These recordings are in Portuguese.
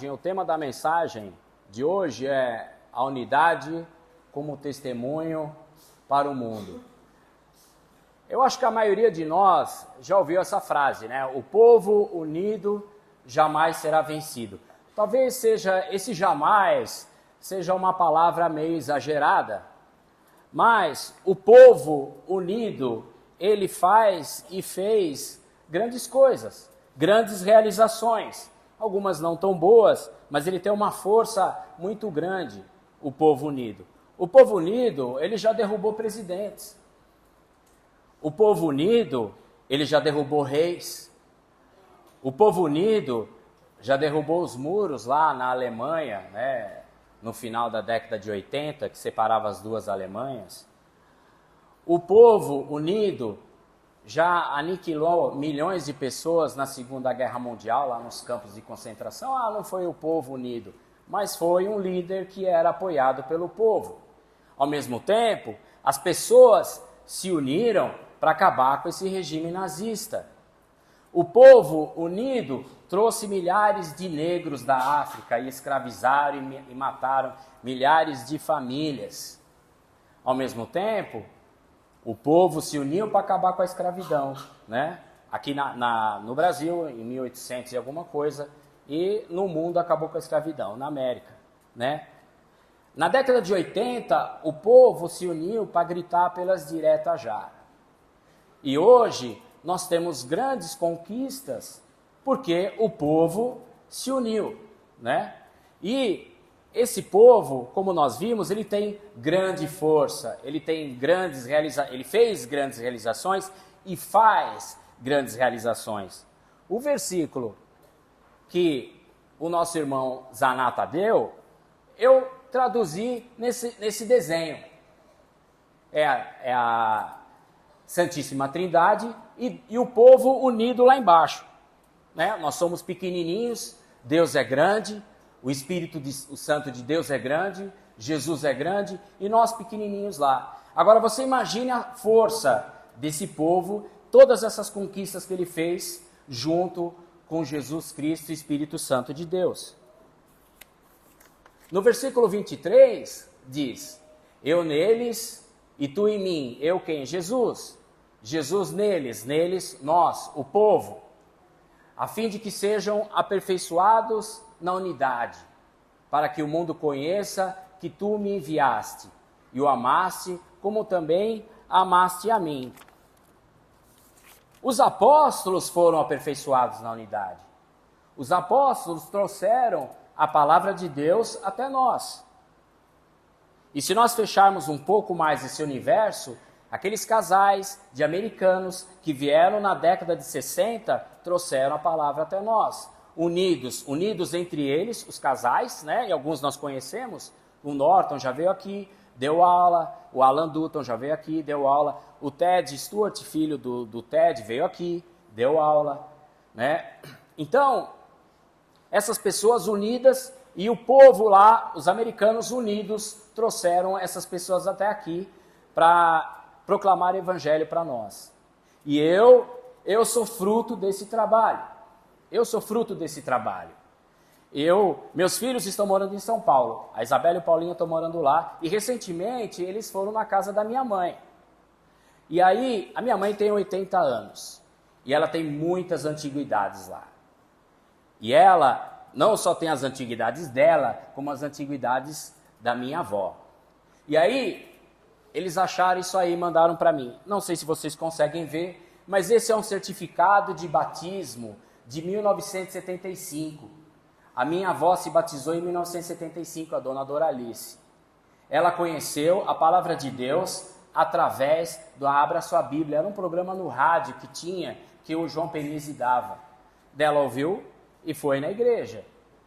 O tema da mensagem de hoje é a unidade como testemunho para o mundo. Eu acho que a maioria de nós já ouviu essa frase, né? O povo unido jamais será vencido. Talvez esse jamais seja uma palavra meio exagerada, mas o povo unido, ele faz e fez grandes coisas, grandes realizações. Algumas não tão boas, mas ele tem uma força muito grande, o povo unido. O povo unido, ele já derrubou presidentes. O povo unido, ele já derrubou reis. O povo unido já derrubou os muros lá na Alemanha, né, no final da década de 80, que separava as duas Alemanhas. O povo unido já aniquilou milhões de pessoas na Segunda Guerra Mundial, lá nos campos de concentração. Não foi o povo unido, mas foi um líder que era apoiado pelo povo. Ao mesmo tempo, as pessoas se uniram para acabar com esse regime nazista. O povo unido trouxe milhares de negros da África e escravizaram e mataram milhares de famílias. Ao mesmo tempo, o povo se uniu para acabar com a escravidão, né? Aqui no Brasil, em 1800 e alguma coisa, e no mundo acabou com a escravidão, na América, né? Na década de 80, o povo se uniu para gritar pelas diretas já. E hoje, nós temos grandes conquistas porque o povo se uniu, né? E esse povo, como nós vimos, ele tem grande força, ele fez grandes realizações e faz grandes realizações. O versículo que o nosso irmão Zanata deu, eu traduzi nesse desenho. É a Santíssima Trindade e o povo unido lá embaixo, né? Nós somos pequenininhos, Deus é grande, o Santo de Deus é grande, Jesus é grande e nós pequenininhos lá. Agora você imagine a força desse povo, todas essas conquistas que ele fez junto com Jesus Cristo e Espírito Santo de Deus. No versículo 23 diz: eu neles e tu em mim. Eu quem? Jesus. Jesus neles nós, o povo, a fim de que sejam aperfeiçoados na unidade, para que o mundo conheça que tu me enviaste e o amaste, como também amaste a mim. Os apóstolos foram aperfeiçoados na unidade. Os apóstolos trouxeram a palavra de Deus até nós. E se nós fecharmos um pouco mais esse universo, aqueles casais de americanos que vieram na década de 60 trouxeram a palavra até nós. Unidos entre eles, os casais, né? E alguns nós conhecemos. O Norton já veio aqui, deu aula. O Alan Dutton já veio aqui, deu aula. O Ted Stewart, filho do Ted, veio aqui, deu aula, né? Então, essas pessoas unidas e o povo lá, os americanos unidos, trouxeram essas pessoas até aqui para proclamar o evangelho para nós. E eu sou fruto desse trabalho. Meus filhos estão morando em São Paulo. A Isabela e o Paulinho estão morando lá. E recentemente eles foram na casa da minha mãe. E aí, a minha mãe tem 80 anos. E ela tem muitas antiguidades lá. E ela não só tem as antiguidades dela, como as antiguidades da minha avó. E aí, eles acharam isso aí e mandaram para mim. Não sei se vocês conseguem ver, mas esse é um certificado de batismo de 1975. A minha avó se batizou em 1975, a dona Doralice. Ela conheceu a palavra de Deus através do Abra Sua Bíblia. Era um programa no rádio que o João Penise dava. Ela ouviu e foi na igreja.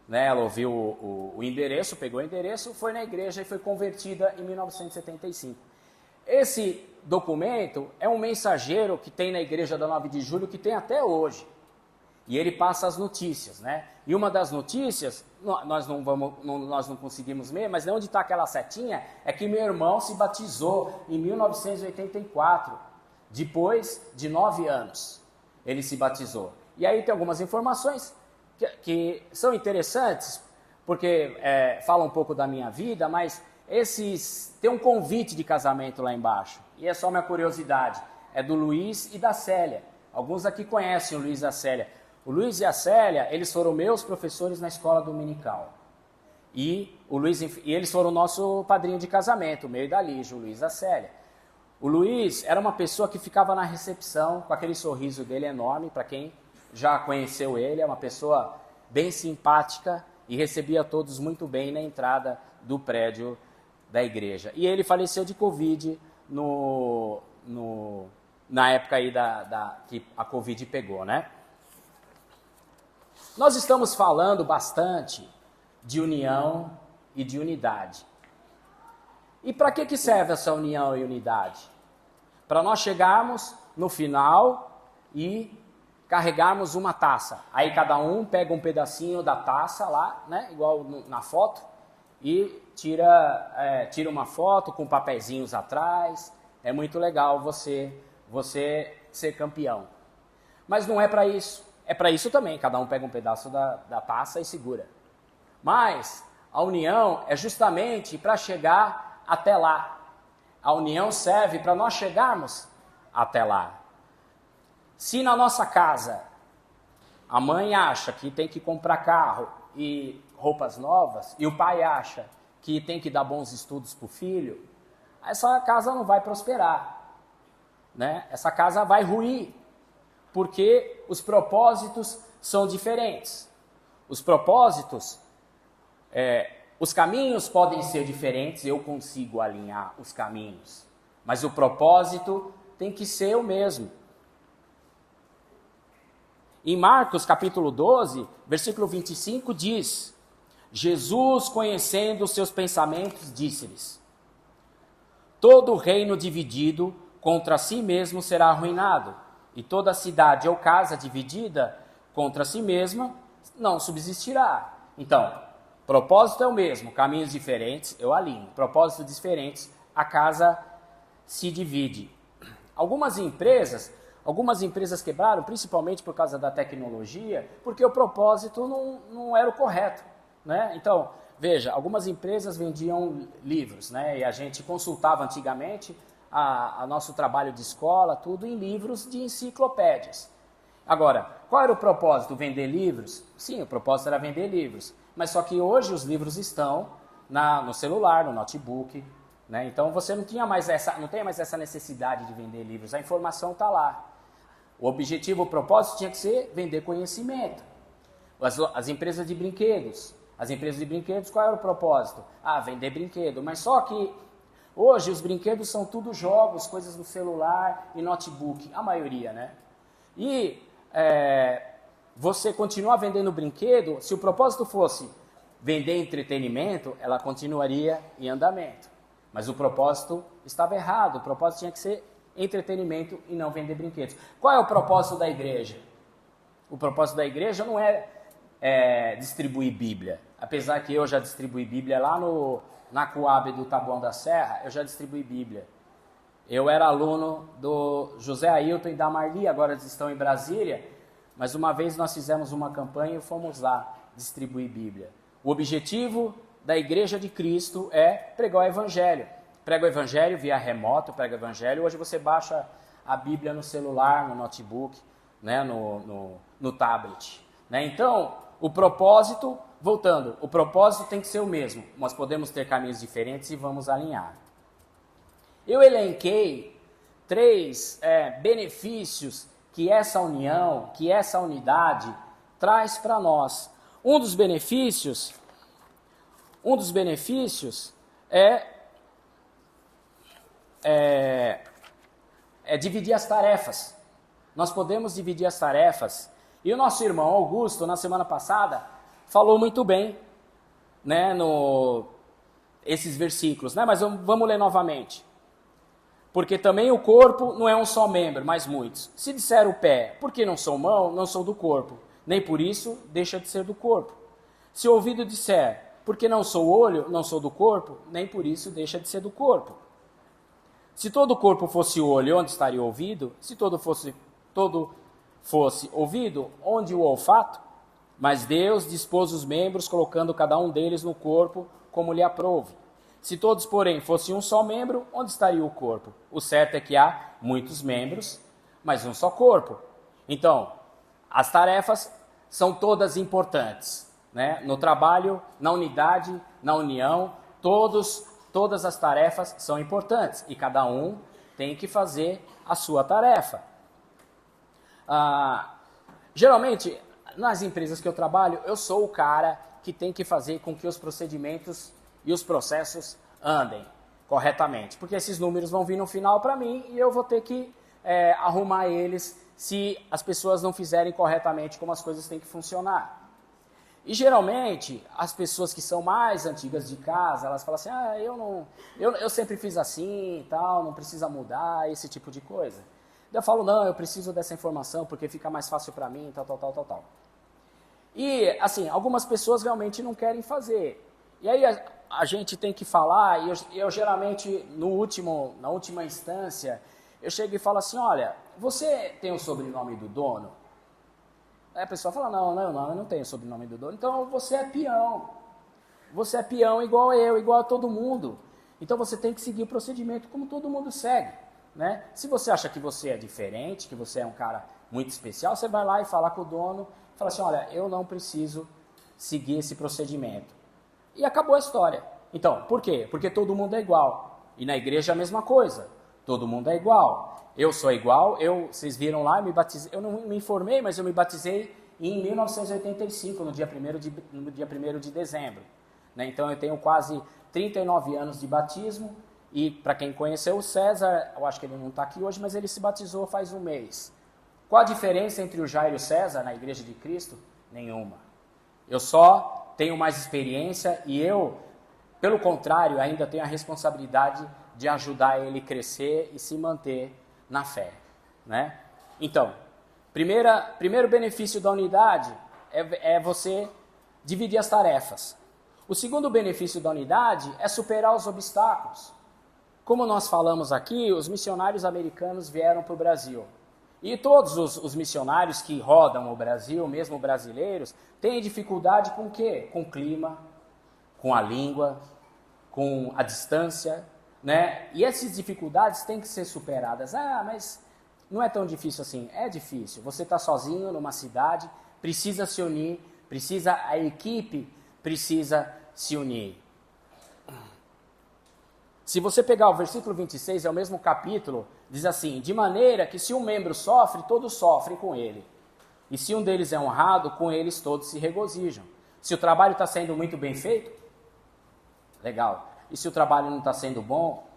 Né? Ela ouviu o endereço, pegou o endereço, foi na igreja e foi convertida em 1975. Esse documento é um mensageiro que tem na igreja da 9 de julho, que tem até hoje. E ele passa as notícias, né? E uma das notícias, nós não conseguimos ver, mas onde está aquela setinha, é que meu irmão se batizou em 1984, depois de 9 anos. Ele se batizou. E aí tem algumas informações que são interessantes, porque falam um pouco da minha vida, mas tem um convite de casamento lá embaixo. E é só minha curiosidade. É do Luiz e da Célia. Alguns aqui conhecem o Luiz e a Célia. O Luiz e a Célia, eles foram meus professores na escola dominical. E eles foram o nosso padrinho de casamento, o meu e da Lígia, o Luiz e a Célia. O Luiz era uma pessoa que ficava na recepção, com aquele sorriso dele enorme, para quem já conheceu ele, é uma pessoa bem simpática e recebia todos muito bem na entrada do prédio da igreja. E ele faleceu de Covid na época aí que a Covid pegou, né? Nós estamos falando bastante de união e de unidade. E para que serve essa união e unidade? Para nós chegarmos no final e carregarmos uma taça. Aí cada um pega um pedacinho da taça lá, né, igual na foto, e tira uma foto com papeizinhos atrás. É muito legal você ser campeão. Mas não é para isso. É para isso também, cada um pega um pedaço da taça e segura. Mas a união é justamente para chegar até lá. A união serve para nós chegarmos até lá. Se na nossa casa a mãe acha que tem que comprar carro e roupas novas, e o pai acha que tem que dar bons estudos para o filho, essa casa não vai prosperar, né? Essa casa vai ruir, porque os propósitos são diferentes. Os propósitos, os caminhos podem ser diferentes, eu consigo alinhar os caminhos, mas o propósito tem que ser o mesmo. Em Marcos capítulo 12, versículo 25 diz: Jesus, conhecendo os seus pensamentos, disse-lhes: todo reino dividido contra si mesmo será arruinado, e toda cidade ou casa dividida contra si mesma não subsistirá. Então, propósito é o mesmo, caminhos diferentes, eu alinho. Propósitos diferentes, a casa se divide. Algumas empresas quebraram, principalmente por causa da tecnologia, porque o propósito não era o correto, né? Então, veja, algumas empresas vendiam livros, né? E a gente consultava antigamente a nosso trabalho de escola, tudo em livros de enciclopédias. Agora, qual era o propósito? Vender livros? Sim, o propósito era vender livros. Mas só que hoje os livros estão no celular, no notebook, né? Então você não tem mais essa necessidade de vender livros, a informação está lá. O objetivo, o propósito tinha que ser vender conhecimento. As empresas de brinquedos, qual era o propósito? Vender brinquedo, mas só que hoje os brinquedos são tudo jogos, coisas no celular e notebook, a maioria, né? E você continuar vendendo brinquedo, se o propósito fosse vender entretenimento, ela continuaria em andamento. Mas o propósito estava errado, o propósito tinha que ser entretenimento e não vender brinquedos. Qual é o propósito da igreja? O propósito da igreja não é distribuir Bíblia. Apesar que eu já distribuí Bíblia lá na Coab do Taboão da Serra, eu já distribuí Bíblia. Eu era aluno do José Ailton e da Marli, agora eles estão em Brasília, mas uma vez nós fizemos uma campanha e fomos lá distribuir Bíblia. O objetivo da Igreja de Cristo é pregar o Evangelho. Prega o Evangelho via remoto, prega o Evangelho. Hoje você baixa a Bíblia no celular, no notebook, né, no tablet. Né? Então, o propósito, voltando, o propósito tem que ser o mesmo. Nós podemos ter caminhos diferentes e vamos alinhar. Eu elenquei 3 benefícios que essa união, que essa unidade traz para nós. Um dos benefícios é dividir as tarefas. Nós podemos dividir as tarefas. E o nosso irmão Augusto, na semana passada, falou muito bem, né, esses versículos, né? Mas vamos ler novamente. Porque também o corpo não é um só membro, mas muitos. Se disser o pé, porque não sou mão, não sou do corpo, nem por isso deixa de ser do corpo. Se o ouvido disser, porque não sou olho, não sou do corpo, nem por isso deixa de ser do corpo. Se todo o corpo fosse olho, onde estaria o ouvido? Se todo fosse ouvido, onde o olfato? Mas Deus dispôs os membros, colocando cada um deles no corpo como lhe aprouve. Se todos, porém, fossem um só membro, onde estaria o corpo? O certo é que há muitos membros, mas um só corpo. Então, as tarefas são todas importantes, né? No trabalho, na unidade, na união, todas as tarefas são importantes e cada um tem que fazer a sua tarefa. Geralmente, nas empresas que eu trabalho, eu sou o cara que tem que fazer com que os procedimentos e os processos andem corretamente, porque esses números vão vir no final para mim e eu vou ter que arrumar eles se as pessoas não fizerem corretamente como as coisas têm que funcionar. E geralmente, as pessoas que são mais antigas de casa, elas falam assim, eu sempre fiz assim e tal, não precisa mudar, esse tipo de coisa. Eu falo, não, eu preciso dessa informação porque fica mais fácil para mim, tal. E, assim, algumas pessoas realmente não querem fazer. E aí a gente tem que falar, e eu geralmente, na última instância, eu chego e falo assim, olha, você tem o sobrenome do dono? Aí a pessoa fala, não, eu não tenho o sobrenome do dono. Então você é peão. Você é peão igual eu, igual a todo mundo. Então você tem que seguir o procedimento como todo mundo segue, né? Se você acha que você é diferente, que você é um cara muito especial, você vai lá e fala com o dono, fala assim, olha, eu não preciso seguir esse procedimento. E acabou a história. Então, por quê? Porque todo mundo é igual. E na igreja a mesma coisa. Todo mundo é igual. Eu sou igual, vocês viram lá, eu não me informei, mas eu me batizei em 1985, no dia 1º de dezembro. Né? Então eu tenho quase 39 anos de batismo, e para quem conheceu o César, eu acho que ele não está aqui hoje, mas ele se batizou faz um mês. Qual a diferença entre o Jairo e o César na Igreja de Cristo? Nenhuma. Eu só tenho mais experiência e eu, pelo contrário, ainda tenho a responsabilidade de ajudar ele a crescer e se manter na fé, né? Então, primeiro benefício da unidade é você dividir as tarefas. O segundo benefício da unidade é superar os obstáculos. Como nós falamos aqui, os missionários americanos vieram para o Brasil. E todos os missionários que rodam o Brasil, mesmo brasileiros, têm dificuldade com o quê? Com o clima, com a língua, com a distância, né? E essas dificuldades têm que ser superadas. Mas não é tão difícil assim. É difícil. Você está sozinho numa cidade, precisa se unir, a equipe precisa se unir. Se você pegar o versículo 26, é o mesmo capítulo, diz assim, de maneira que se um membro sofre, todos sofrem com ele. E se um deles é honrado, com eles todos se regozijam. Se o trabalho está sendo muito bem feito, legal. E se o trabalho não está sendo bom,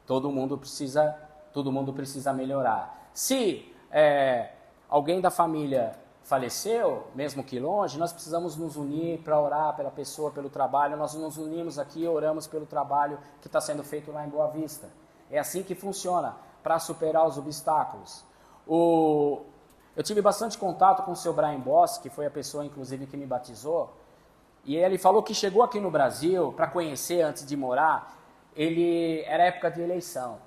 todo mundo precisa melhorar. Se alguém da família faleceu, mesmo que longe, nós precisamos nos unir para orar pela pessoa, pelo trabalho. Nós nos unimos aqui e oramos pelo trabalho que está sendo feito lá em Boa Vista. É assim que funciona, para superar os obstáculos. Eu tive bastante contato com o seu Brian Boss, que foi a pessoa, inclusive, que me batizou. E ele falou que chegou aqui no Brasil para conhecer antes de morar, era época de eleição.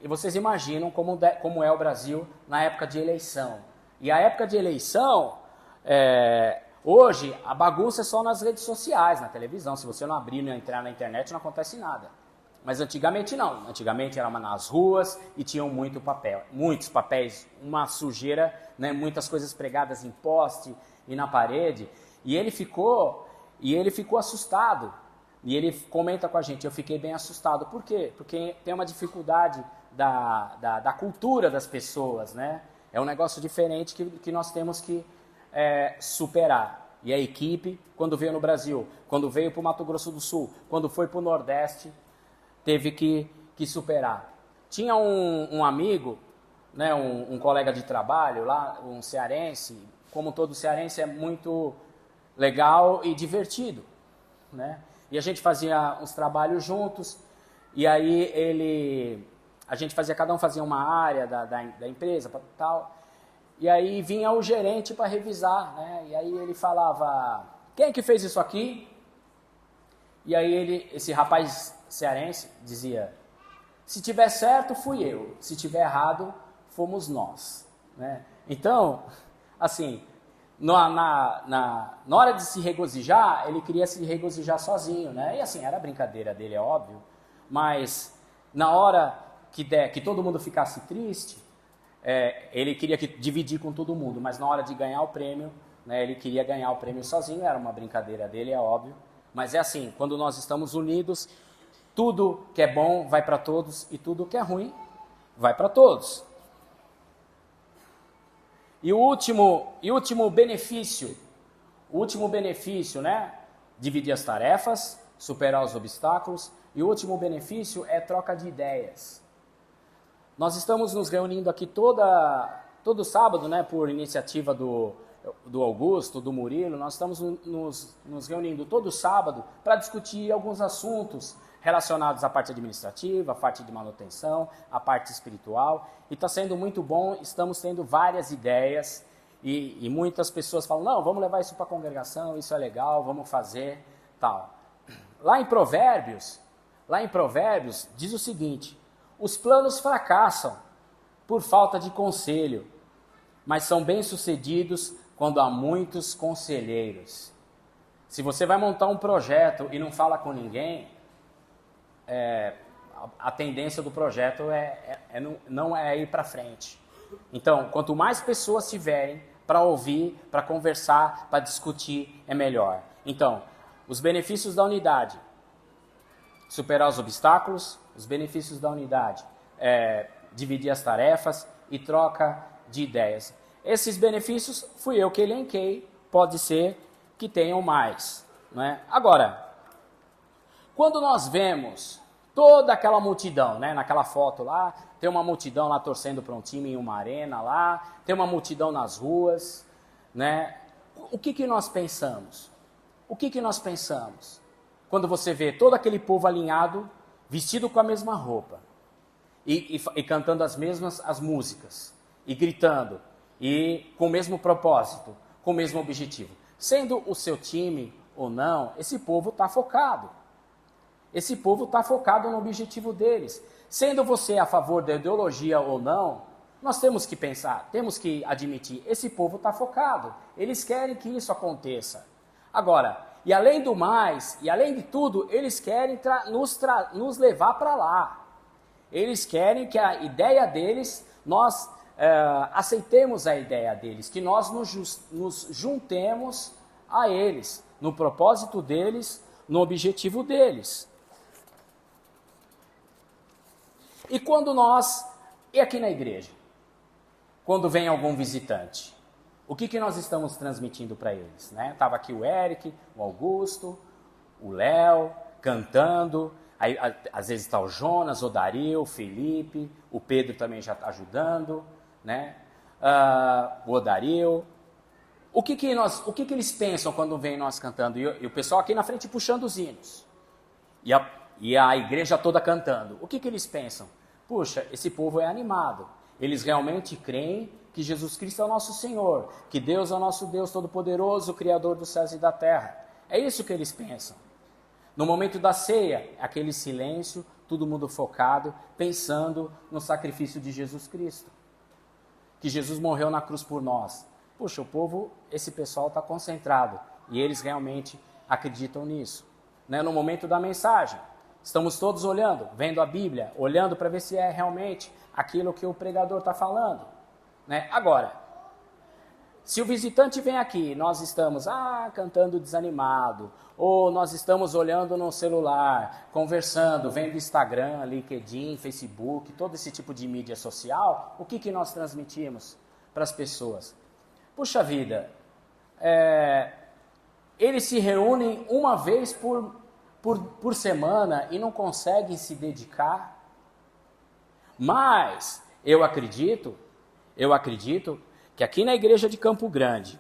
E vocês imaginam como é o Brasil na época de eleição. E a época de eleição, hoje, a bagunça é só nas redes sociais, na televisão. Se você não abrir e não entrar na internet, não acontece nada. Mas antigamente não. Antigamente era nas ruas e tinham muitos papéis, uma sujeira, né, muitas coisas pregadas em poste e na parede. E ele ficou assustado. E ele comenta com a gente, eu fiquei bem assustado. Por quê? Porque tem uma dificuldade da cultura das pessoas, né? É um negócio diferente que nós temos que superar. E a equipe, quando veio no Brasil, quando veio para o Mato Grosso do Sul, quando foi para o Nordeste, teve que superar. Tinha um amigo, né, um colega de trabalho lá, um cearense, como todo cearense é muito legal e divertido, né? E a gente fazia uns trabalhos juntos, e aí cada um fazia uma área da empresa, tal, e aí vinha o gerente para revisar, né? E aí ele falava, quem que fez isso aqui? E aí esse rapaz cearense dizia, se tiver certo, fui eu, se tiver errado, fomos nós, né? Então, assim, Na hora de se regozijar, ele queria se regozijar sozinho, né? E assim, era a brincadeira dele, é óbvio. Mas na hora que todo mundo ficasse triste, ele queria dividir com todo mundo. Mas na hora de ganhar o prêmio, né, ele queria ganhar o prêmio sozinho, era uma brincadeira dele, é óbvio. Mas é assim, quando nós estamos unidos, tudo que é bom vai para todos e tudo que é ruim vai para todos. E o último benefício, né? Dividir as tarefas, superar os obstáculos. E o último benefício é troca de ideias. Nós estamos nos reunindo aqui todo sábado, né? Por iniciativa do Augusto, do Murilo. Nós estamos nos reunindo todo sábado para discutir alguns assuntos relacionados à parte administrativa, à parte de manutenção, à parte espiritual. E está sendo muito bom, estamos tendo várias ideias e muitas pessoas falam, não, vamos levar isso para a congregação, isso é legal, vamos fazer, tal. Lá em Provérbios diz o seguinte, os planos fracassam por falta de conselho, mas são bem-sucedidos quando há muitos conselheiros. Se você vai montar um projeto e não fala com ninguém, a tendência do projeto não é ir para frente. Então, quanto mais pessoas tiverem para ouvir, para conversar, para discutir, é melhor. Então, os benefícios da unidade. Superar os obstáculos, os benefícios da unidade. Dividir as tarefas e troca de ideias. Esses benefícios fui eu que elenquei, pode ser que tenham mais. Né? Agora, quando nós vemos toda aquela multidão, né, naquela foto lá, tem uma multidão lá torcendo para um time em uma arena lá, tem uma multidão nas ruas, né? O que nós pensamos? O que nós pensamos? Quando você vê todo aquele povo alinhado, vestido com a mesma roupa, e cantando as músicas, e gritando, e com o mesmo propósito, com o mesmo objetivo. Sendo o seu time ou não, esse povo está focado. Esse povo está focado no objetivo deles. Sendo você a favor da ideologia ou não, nós temos que pensar, temos que admitir, esse povo está focado. Eles querem que isso aconteça. Agora, e além do mais, e além de tudo, eles querem nos levar para lá. Eles querem que a ideia deles, nós aceitemos a ideia deles, que nós nos juntemos a eles, no propósito deles, no objetivo deles. E aqui na igreja, quando vem algum visitante, o que nós estamos transmitindo para eles? Né? Estava aqui o Eric, o Augusto, o Léo, cantando, aí, às vezes está o Jonas, o Dario, o Felipe, o Pedro também já está ajudando, né? O Odario. O que eles pensam quando vem nós cantando? E o pessoal aqui na frente puxando os hinos. E a igreja toda cantando. O que eles pensam? Puxa, esse povo é animado. Eles realmente creem que Jesus Cristo é o nosso Senhor, que Deus é o nosso Deus Todo-Poderoso, Criador dos céus e da terra. É isso que eles pensam. No momento da ceia, aquele silêncio, todo mundo focado, pensando no sacrifício de Jesus Cristo. Que Jesus morreu na cruz por nós. Puxa, esse pessoal está concentrado e eles realmente acreditam nisso. Né? No momento da mensagem, estamos todos olhando, vendo a Bíblia, olhando para ver se é realmente aquilo que o pregador está falando. Né? Agora, se o visitante vem aqui, nós estamos cantando desanimado, ou nós estamos olhando no celular, conversando, vendo Instagram, LinkedIn, Facebook, todo esse tipo de mídia social, o que nós transmitimos para as pessoas? Puxa vida, eles se reúnem uma vez por semana e não conseguem se dedicar. Mas eu acredito que aqui na igreja de Campo Grande,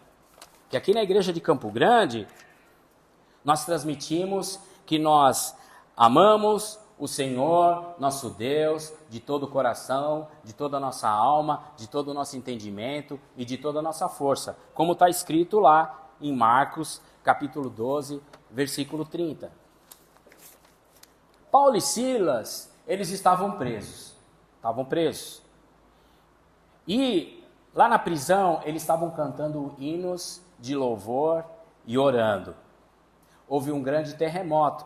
nós transmitimos que nós amamos o Senhor, nosso Deus, de todo o coração, de toda a nossa alma, de todo o nosso entendimento e de toda a nossa força, como está escrito lá em Marcos, capítulo 12, versículo 30. Paulo e Silas, eles estavam presos. E lá na prisão, eles estavam cantando hinos de louvor e orando. Houve um grande terremoto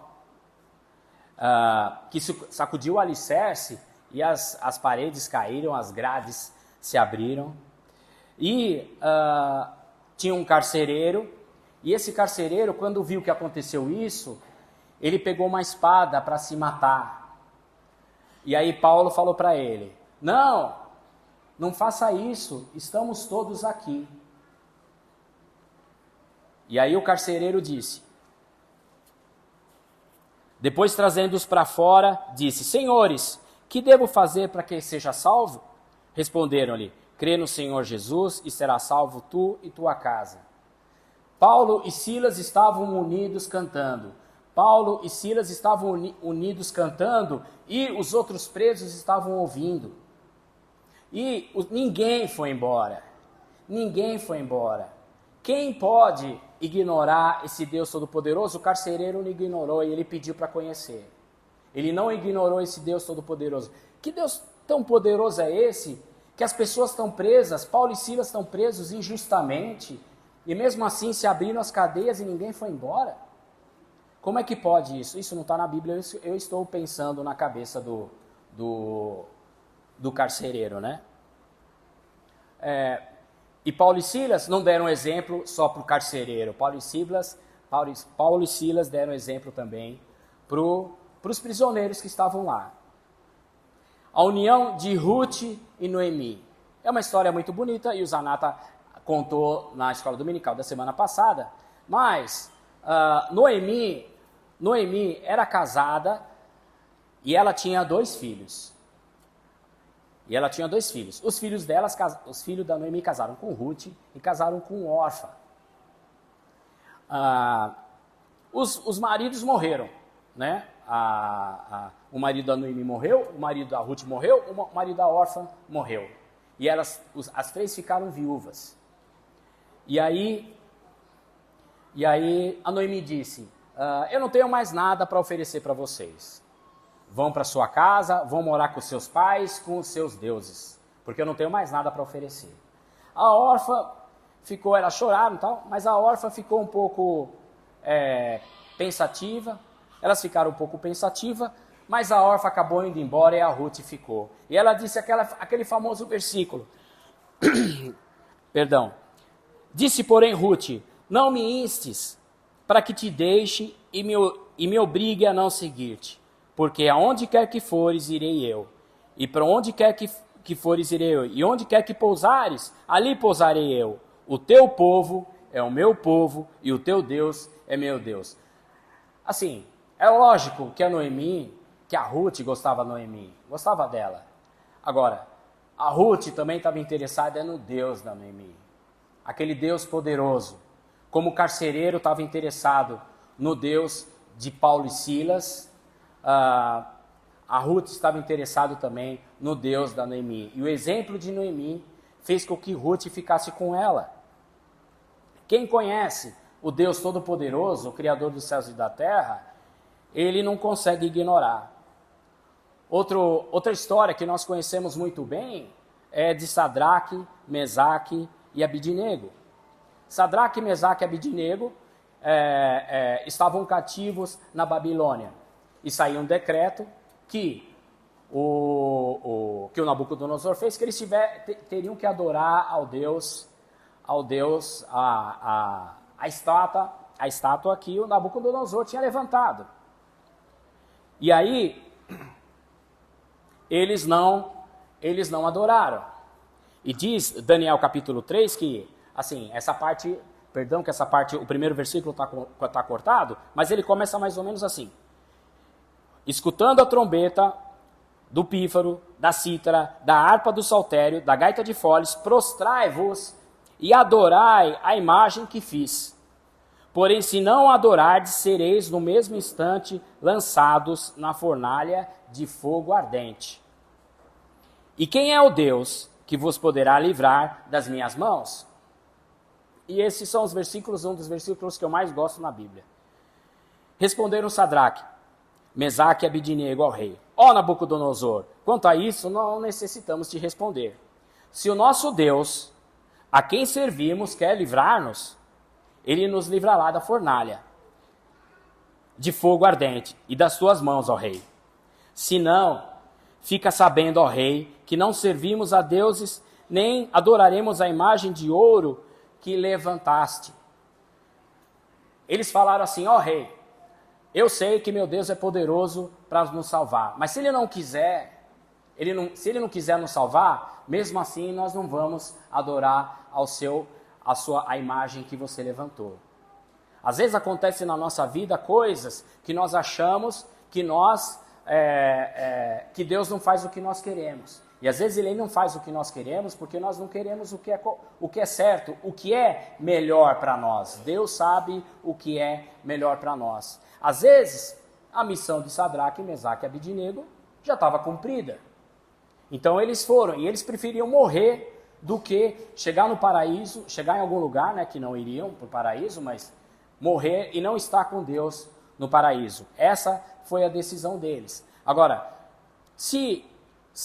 que sacudiu o alicerce e as paredes caíram, as grades se abriram. E tinha um carcereiro, e esse carcereiro, quando viu que aconteceu isso, ele pegou uma espada para se matar. E aí Paulo falou para ele, não faça isso, estamos todos aqui. E aí o carcereiro disse, depois trazendo-os para fora, disse, senhores, que devo fazer para que seja salvo? Responderam-lhe, crê no Senhor Jesus e será salvo tu e tua casa. Paulo e Silas estavam unidos cantando. Paulo e Silas estavam unidos cantando e os outros presos estavam ouvindo. E ninguém foi embora. Ninguém foi embora. Quem pode ignorar esse Deus Todo-Poderoso? O carcereiro não ignorou e ele pediu para conhecer. Ele não ignorou esse Deus Todo-Poderoso. Que Deus tão poderoso é esse? Que as pessoas estão presas, Paulo e Silas estão presos injustamente, e mesmo assim se abriram as cadeias e ninguém foi embora? Como é que pode isso? Isso não está na Bíblia, eu estou pensando na cabeça do carcereiro, né? E Paulo e Silas não deram exemplo só para o carcereiro. Paulo e Silas deram exemplo também para os prisioneiros que estavam lá. A união de Ruth e Noemi. É uma história muito bonita e o Zanata contou na escola dominical da semana passada. Mas Noemi era casada e ela tinha 2 filhos. Os filhos da Noemi casaram com Ruth e casaram com Orfa. Os maridos morreram, né? O marido da Noemi morreu, o marido da Ruth morreu, o marido da Orfa morreu. E as 3 ficaram viúvas. E aí a Noemi disse, eu não tenho mais nada para oferecer para vocês. Vão para sua casa, vão morar com seus pais, com os seus deuses, porque eu não tenho mais nada para oferecer. A órfã ficou, elas choraram e tal, mas a órfã ficou um pouco pensativa, elas ficaram um pouco pensativas, mas a órfã acabou indo embora e a Ruth ficou. E ela disse aquele famoso versículo, perdão, disse porém Ruth, não me instes para que te deixe e me obrigue a não seguir-te. Porque aonde quer que fores, irei eu. E para onde quer que fores, irei eu. E onde quer que pousares, ali pousarei eu. O teu povo é o meu povo e o teu Deus é meu Deus. Assim, é lógico que a Ruth gostava da Noemi, gostava dela. Agora, a Ruth também estava interessada no Deus da Noemi. Aquele Deus poderoso. Como o carcereiro estava interessado no Deus de Paulo e Silas, a Ruth estava interessada também no Deus da Noemi. E o exemplo de Noemi fez com que Ruth ficasse com ela. Quem conhece o Deus Todo-Poderoso, o Criador dos céus e da terra, ele não consegue ignorar. Outra história que nós conhecemos muito bem é de Sadraque, Mesaque e Abidnego. Sadraque, Mesaque e Abidnego estavam cativos na Babilônia. E saiu um decreto que o Nabucodonosor fez, que eles teriam que adorar ao Deus, a estátua que o Nabucodonosor tinha levantado. E aí, eles não adoraram. E diz Daniel capítulo 3 que, assim, o primeiro versículo está cortado, mas ele começa mais ou menos assim. Escutando a trombeta, do pífaro, da cítara, da harpa do saltério, da gaita de foles, prostrai-vos e adorai a imagem que fiz. Porém, se não adorardes, sereis no mesmo instante lançados na fornalha de fogo ardente. E quem é o Deus que vos poderá livrar das minhas mãos? E esses são os versículos, um dos versículos que eu mais gosto na Bíblia. Responderam Sadraque, Mesaque e Abidnego ao rei. Ó Nabucodonosor, quanto a isso não necessitamos te responder. Se o nosso Deus, a quem servimos, quer livrar-nos, ele nos livrará da fornalha de fogo ardente e das tuas mãos, ó rei. Se não, fica sabendo, ó rei, que não servimos a deuses, nem adoraremos a imagem de ouro que levantaste. Eles falaram assim, ó rei, eu sei que meu Deus é poderoso para nos salvar, mas se ele não quiser, se ele não quiser nos salvar, mesmo assim nós não vamos adorar a imagem que você levantou. Às vezes acontece na nossa vida coisas que nós achamos que que Deus não faz o que nós queremos. E às vezes Ele não faz o que nós queremos porque nós não queremos o que é certo, o que é melhor para nós. Deus sabe o que é melhor para nós. Às vezes, a missão de Sadraque, Mesaque e Abidnego já estava cumprida. Então eles foram, e eles preferiam morrer do que chegar no paraíso, chegar em algum lugar, né, que não iriam para o paraíso, mas morrer e não estar com Deus no paraíso. Essa foi a decisão deles. Agora, se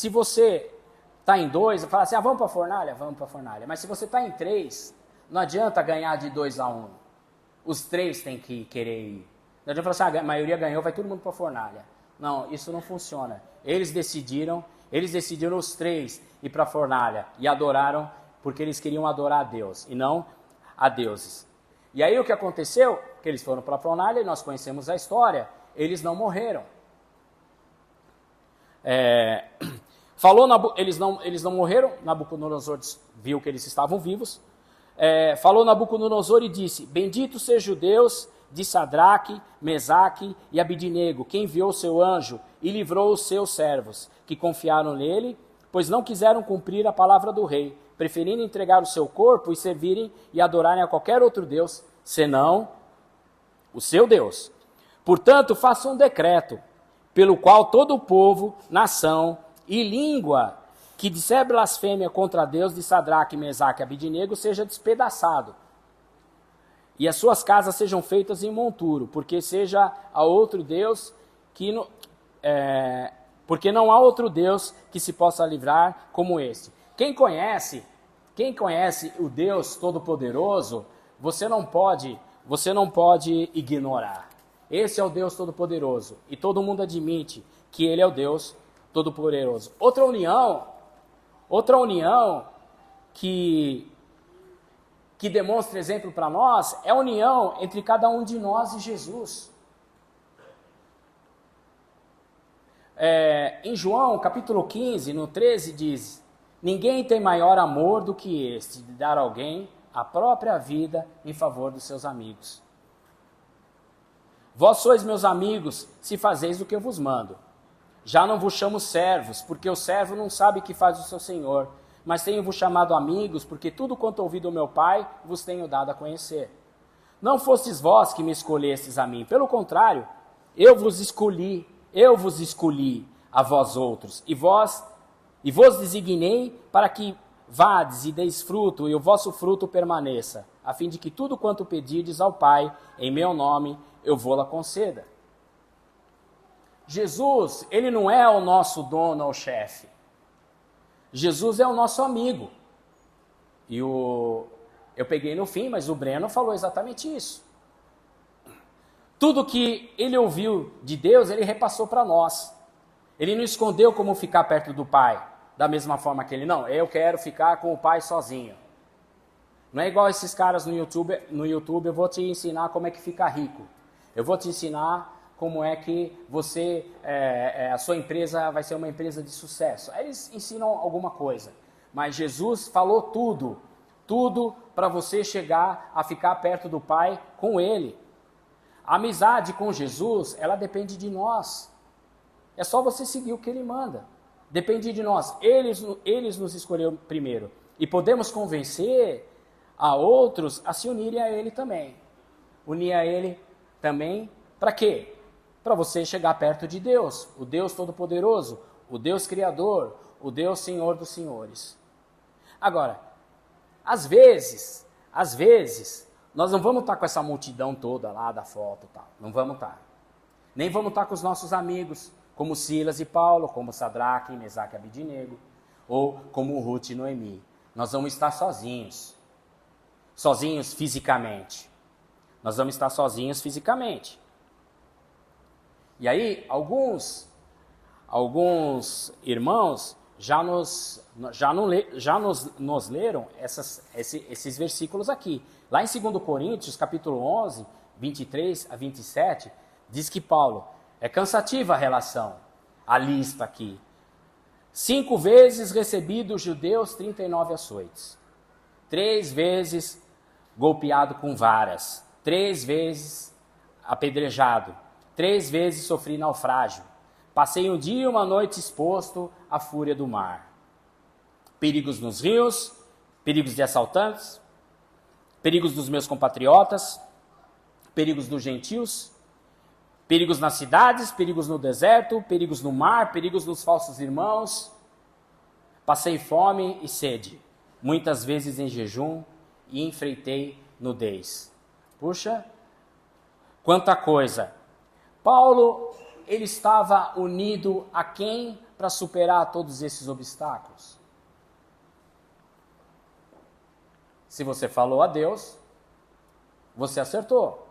você está em 2, fala assim, vamos para a fornalha? Vamos para a fornalha. Mas se você está em 3, não adianta ganhar de 2-1. Os 3 têm que querer ir. Não adianta falar assim, a maioria ganhou, vai todo mundo para a fornalha. Não, isso não funciona. Eles decidiram os 3 ir para a fornalha e adoraram porque eles queriam adorar a Deus e não a deuses. E aí o que aconteceu? Que eles foram para a fornalha e nós conhecemos a história. Eles não morreram. Eles não morreram. Nabucodonosor viu que eles estavam vivos. Falou Nabucodonosor e disse, bendito seja o Deus de Sadraque, Mesaque e Abidnego, que enviou seu anjo e livrou os seus servos, que confiaram nele, pois não quiseram cumprir a palavra do rei, preferindo entregar o seu corpo e servirem e adorarem a qualquer outro Deus, senão o seu Deus. Portanto, faça um decreto, pelo qual todo o povo, nação e língua que disser blasfêmia contra Deus de Sadraque, Mesaque e Abidnego seja despedaçado, e as suas casas sejam feitas em monturo, porque seja a outro Deus porque não há outro Deus que se possa livrar como este. Quem conhece o Deus Todo-Poderoso, você não pode ignorar. Esse é o Deus Todo-Poderoso, e todo mundo admite que Ele é o Deus Todo-Poderoso. Outra união que demonstra exemplo para nós é a união entre cada um de nós e Jesus. Em João, capítulo 15, no 13, diz, ninguém tem maior amor do que este, de dar a alguém a própria vida em favor dos seus amigos. Vós sois meus amigos, se fazeis o que eu vos mando. Já não vos chamo servos, porque o servo não sabe o que faz o seu senhor, mas tenho-vos chamado amigos, porque tudo quanto ouvi do meu Pai vos tenho dado a conhecer. Não fostes vós que me escolhestes a mim, pelo contrário, eu vos escolhi a vós outros, e vos designei para que vades e deis fruto, e o vosso fruto permaneça, a fim de que tudo quanto pedirdes ao Pai, em meu nome, eu vou-la conceda. Jesus, ele não é o nosso dono ou chefe. Jesus é o nosso amigo. E eu peguei no fim, mas o Breno falou exatamente isso. Tudo que ele ouviu de Deus, ele repassou para nós. Ele não escondeu como ficar perto do Pai, da mesma forma que ele, não, eu quero ficar com o Pai sozinho. Não é igual esses caras no YouTube, eu vou te ensinar como é que fica rico. Eu vou te ensinar como é que a sua empresa vai ser uma empresa de sucesso. Aí eles ensinam alguma coisa, mas Jesus falou tudo para você chegar a ficar perto do Pai com Ele. A amizade com Jesus, ela depende de nós. É só você seguir o que Ele manda. Depende de nós. Eles nos escolheram primeiro. E podemos convencer a outros a se unirem a Ele também. Unir a Ele também, para quê? Para você chegar perto de Deus, o Deus Todo-Poderoso, o Deus Criador, o Deus Senhor dos Senhores. Agora, às vezes, nós não vamos estar com essa multidão toda lá da foto e tal, não vamos estar. Nem vamos estar com os nossos amigos, como Silas e Paulo, como Sadraque, Mesaque e Abidnego, ou como Ruth e Noemi. Nós vamos estar sozinhos fisicamente. Nós vamos estar sozinhos fisicamente. E aí, alguns irmãos já nos leram esses versículos aqui. Lá em 2 Coríntios, capítulo 11, 23 a 27, diz que Paulo, é cansativa a relação, a lista aqui. 5 vezes recebi dos judeus 39 açoites. 3 vezes golpeado com varas. 3 vezes apedrejado. 3 vezes sofri naufrágio. Passei um dia e uma noite exposto à fúria do mar. Perigos nos rios, perigos de assaltantes, perigos dos meus compatriotas, perigos dos gentios, perigos nas cidades, perigos no deserto, perigos no mar, perigos dos falsos irmãos. Passei fome e sede, muitas vezes em jejum, e enfrentei nudez. Puxa, quanta coisa! Paulo, ele estava unido a quem para superar todos esses obstáculos? Se você falou a Deus, você acertou.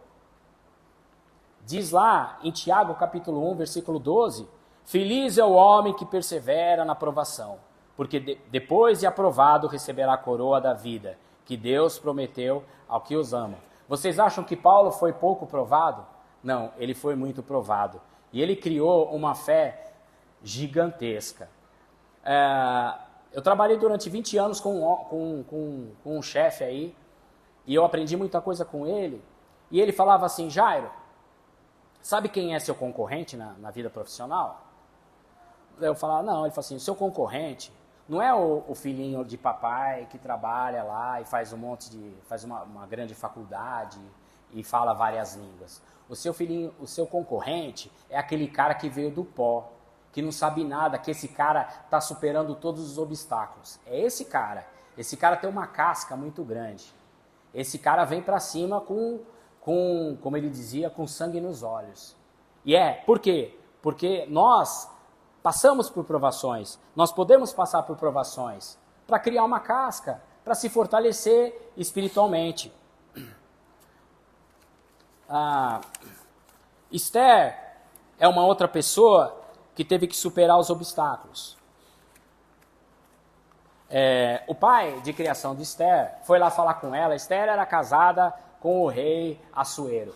Diz lá em Tiago capítulo 1, versículo 12, feliz é o homem que persevera na provação, porque depois de aprovado receberá a coroa da vida, que Deus prometeu ao que os ama. Vocês acham que Paulo foi pouco provado? Não, ele foi muito provado. E ele criou uma fé gigantesca. Eu trabalhei durante 20 anos com um chefe aí, e eu aprendi muita coisa com ele, e ele falava assim, Jairo, sabe quem é seu concorrente na vida profissional? Eu falava, não, ele falou assim, seu concorrente não é o filhinho de papai que trabalha lá e faz faz uma grande faculdade e fala várias línguas. O seu concorrente é aquele cara que veio do pó, que não sabe nada, que esse cara está superando todos os obstáculos. É esse cara. Esse cara tem uma casca muito grande. Esse cara vem para cima como ele dizia, com sangue nos olhos. E por quê? Porque nós passamos por provações, nós podemos passar por provações para criar uma casca, para se fortalecer espiritualmente. Esther é uma outra pessoa que teve que superar os obstáculos. O pai de criação de Esther foi lá falar com ela. Esther era casada com o rei Assuero.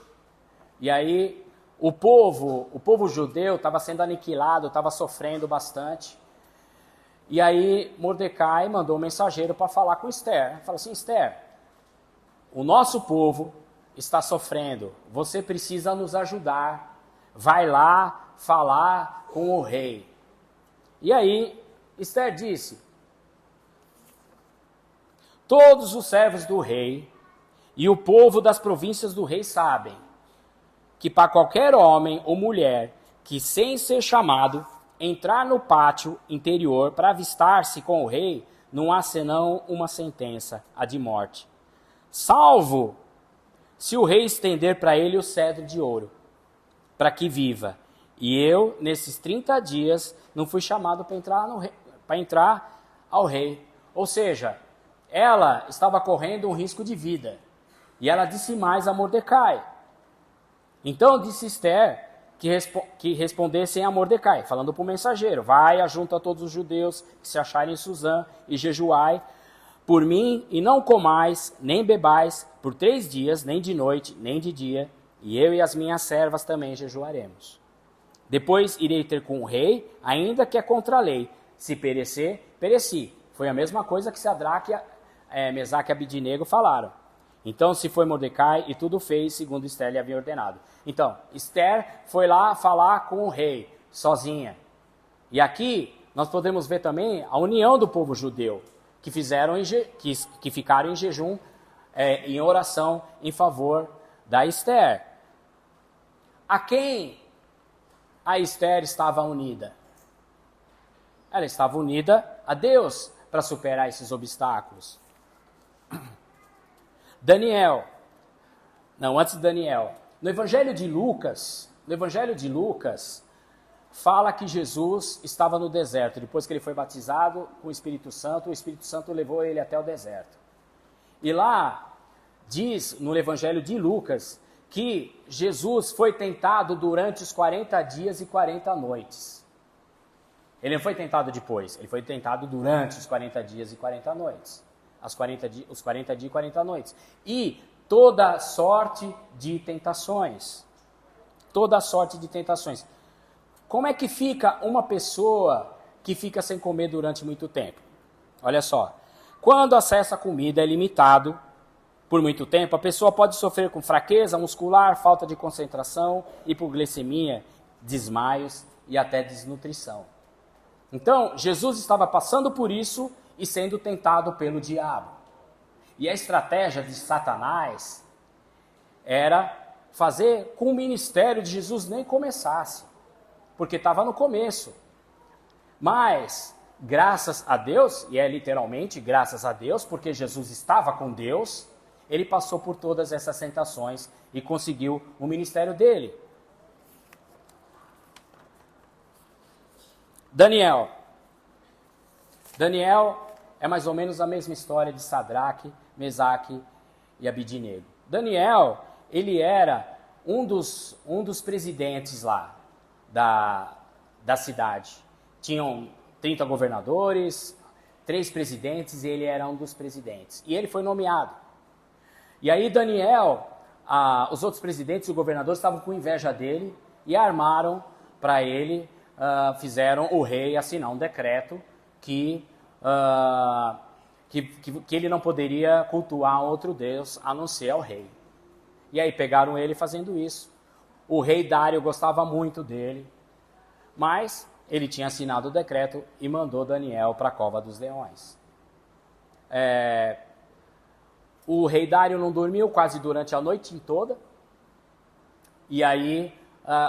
E aí o povo judeu estava sendo aniquilado, estava sofrendo bastante. E aí Mordecai mandou um mensageiro para falar com Esther. Falou assim, Esther, o nosso povo está sofrendo, você precisa nos ajudar. Vai lá falar com o rei. E aí Esther disse, todos os servos do rei e o povo das províncias do rei sabem que para qualquer homem ou mulher que, sem ser chamado, entrar no pátio interior para avistar-se com o rei, não há senão uma sentença, a de morte. Salvo se o rei estender para ele o cetro de ouro, para que viva. E eu, nesses 30 dias, não fui chamado para entrar ao rei. Ou seja, ela estava correndo um risco de vida. E ela disse mais a Mordecai. Então disse Esther que respondessem a Mordecai, falando para o mensageiro, vai, ajunta todos os judeus que se acharem em Suzã e jejuai por mim, e não comais, nem bebais, por 3 dias, nem de noite, nem de dia, e eu e as minhas servas também jejuaremos. Depois irei ter com o rei, ainda que é contra a lei. Se perecer, pereci. Foi a mesma coisa que Sadraque, Mesaque e Abidnego falaram. Então se foi Mordecai e tudo fez segundo Esther lhe havia ordenado. Então, Esther foi lá falar com o rei, sozinha. E aqui nós podemos ver também a união do povo judeu, que ficaram em jejum, em oração em favor da Esther. A quem a Esther estava unida? Ela estava unida a Deus para superar esses obstáculos. Antes de Daniel, no Evangelho de Lucas, fala que Jesus estava no deserto, depois que ele foi batizado com o Espírito Santo levou ele até o deserto. E lá diz, no Evangelho de Lucas, que Jesus foi tentado durante os 40 dias e 40 noites. Ele não foi tentado depois, ele foi tentado durante os 40 dias e 40 noites. Os 40 dias e 40 noites. E toda sorte de tentações. Toda sorte de tentações. Como é que fica uma pessoa que fica sem comer durante muito tempo? Olha só. Quando o acesso à comida é limitado por muito tempo, a pessoa pode sofrer com fraqueza muscular, falta de concentração, hipoglicemia, desmaios e até desnutrição. Então, Jesus estava passando por isso e sendo tentado pelo diabo. E a estratégia de Satanás era fazer com que o ministério de Jesus nem começasse, porque estava no começo. Mas, graças a Deus, e é literalmente graças a Deus, porque Jesus estava com Deus, ele passou por todas essas tentações e conseguiu o ministério dele. Daniel é mais ou menos a mesma história de Sadraque, Mesaque e Abidnego. Daniel, ele era um dos presidentes lá da cidade. Tinham 30 governadores, 3 presidentes, e ele era um dos presidentes. E ele foi nomeado. E aí Daniel, os outros presidentes e governadores estavam com inveja dele e armaram para ele, fizeram o rei assinar um decreto que ele não poderia cultuar outro Deus a não ser ao rei. E aí pegaram ele fazendo isso. O rei Dário gostava muito dele, mas ele tinha assinado o decreto e mandou Daniel para a cova dos leões. O rei Dário não dormiu quase durante a noite toda. E aí,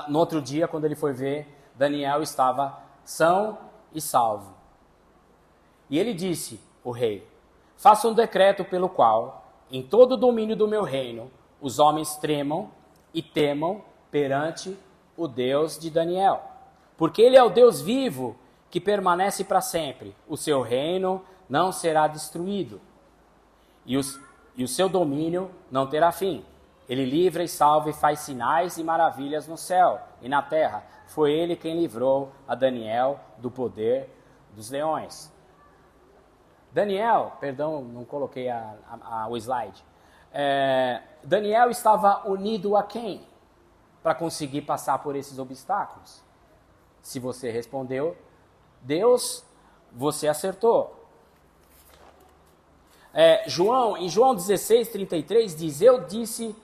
no outro dia, quando ele foi ver, Daniel estava são e salvo. E ele disse, o rei, faça um decreto pelo qual, em todo o domínio do meu reino, os homens tremam e temam perante o Deus de Daniel. Porque ele é o Deus vivo que permanece para sempre. O seu reino não será destruído. E o seu domínio não terá fim. Ele livra e salva e faz sinais e maravilhas no céu e na terra. Foi ele quem livrou a Daniel do poder dos leões. Daniel, perdão, não coloquei o slide. Daniel estava unido a quem? Para conseguir passar por esses obstáculos. Se você respondeu, Deus, você acertou. Em João 16:33 diz, eu disse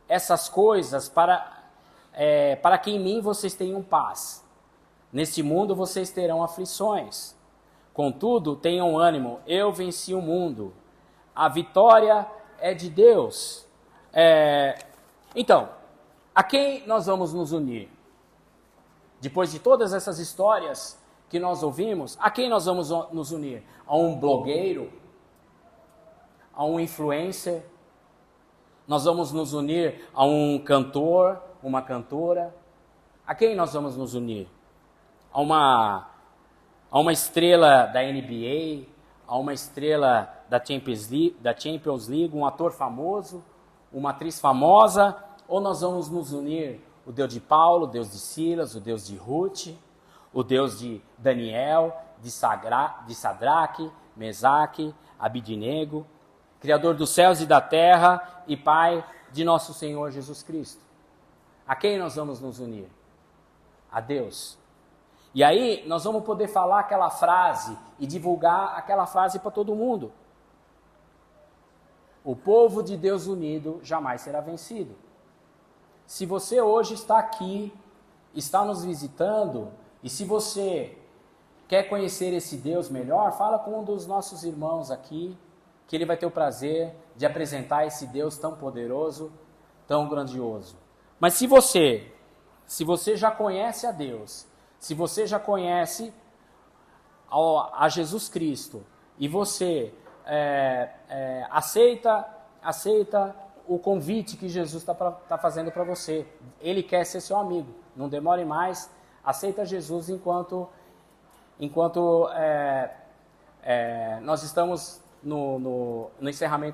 essas coisas para que em mim vocês tenham paz. Neste mundo vocês terão aflições. Contudo, tenham ânimo, eu venci o mundo. A vitória é de Deus. Então, a quem nós vamos nos unir? Depois de todas essas histórias que nós ouvimos, a quem nós vamos nos unir? A um blogueiro? A um influencer? Nós vamos nos unir a um cantor, uma cantora? A quem nós vamos nos unir? A uma estrela da NBA, a uma estrela da Champions League, um ator famoso, uma atriz famosa, ou nós vamos nos unir o Deus de Paulo, o Deus de Silas, o Deus de Ruth, o Deus de Daniel, de Sadraque, Mesaque, Abidnego, Criador dos céus e da terra e Pai de nosso Senhor Jesus Cristo. A quem nós vamos nos unir? A Deus. E aí nós vamos poder falar aquela frase e divulgar aquela frase para todo mundo. O povo de Deus unido jamais será vencido. Se você hoje está aqui, está nos visitando, e se você quer conhecer esse Deus melhor, fala com um dos nossos irmãos aqui, que ele vai ter o prazer de apresentar esse Deus tão poderoso, tão grandioso. Mas se você já conhece a Deus, se você já conhece a Jesus Cristo e você aceita o convite que Jesus está fazendo para você, ele quer ser seu amigo, não demore mais, aceita Jesus enquanto nós estamos no encerramento